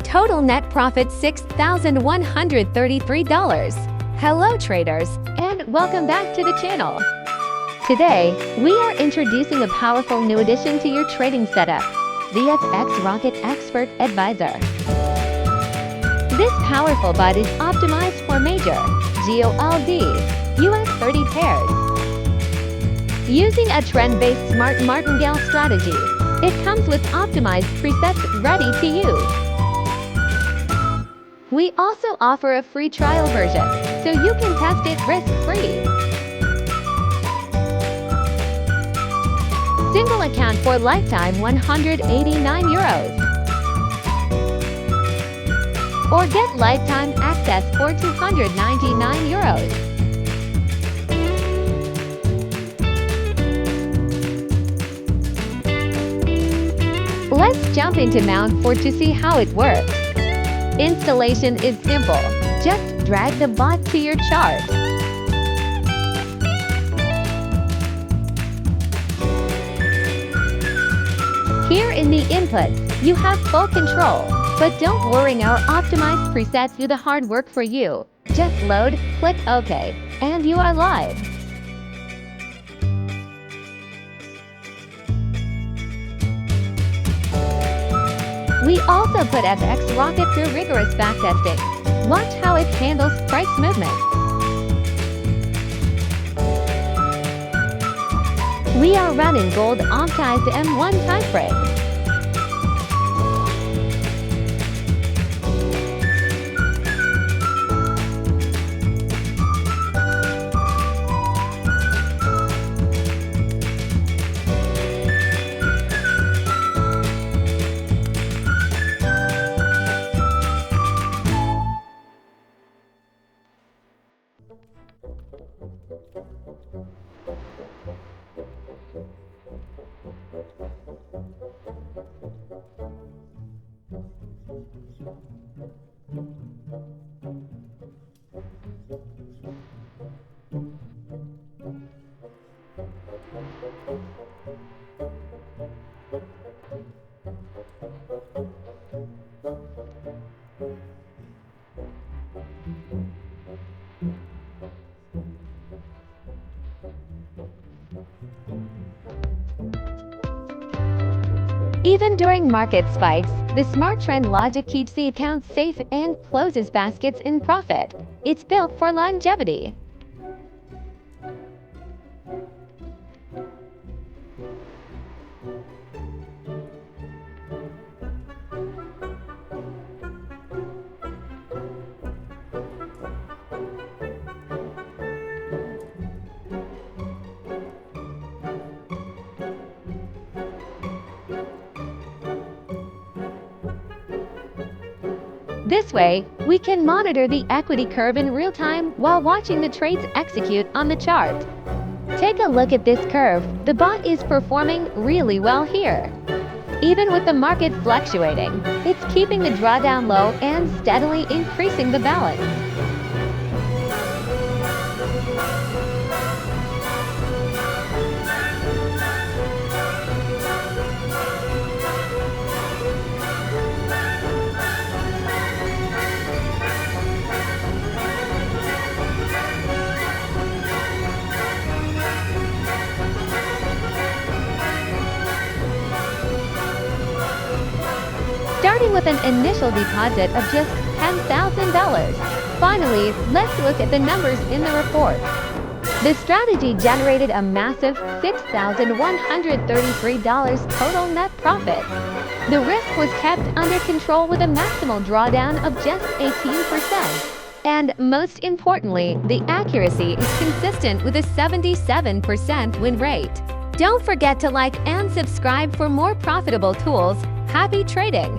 Total net profit $6,133. Hello traders, and welcome back to the channel. Today, we are introducing a powerful new addition to your trading setup, the FX Rocket Expert Advisor. This powerful bot is optimized for major, GOLD, US 30 pairs. Using a trend-based smart martingale strategy, it comes with optimized presets ready to use. We also offer a free trial version, so you can test it risk-free. Single account for lifetime €189. Or get lifetime access for €299. Let's jump into Mount 4 to see how it works. Installation is simple. Just drag the bot to your chart. Here in the inputs, you have full control. But don't worry, our optimized presets do the hard work for you. Just load, click OK, and you are live. We also put FX Rocket through rigorous backtesting. Watch how it handles price movement. We are running gold optimized M1 timeframe. Even during market spikes, the smart trend logic keeps the account safe and closes baskets in profit. It's built for longevity. This way, we can monitor the equity curve in real time while watching the trades execute on the chart. Take a look at this curve. The bot is performing really well here. Even with the market fluctuating, it's keeping the drawdown low and steadily increasing the balance. Starting with an initial deposit of just $10,000. Finally, let's look at the numbers in the report. The strategy generated a massive $6,133 total net profit. The risk was kept under control with a maximal drawdown of just 18%. And most importantly, the accuracy is consistent with a 77% win rate. Don't forget to like and subscribe for more profitable tools. Happy trading!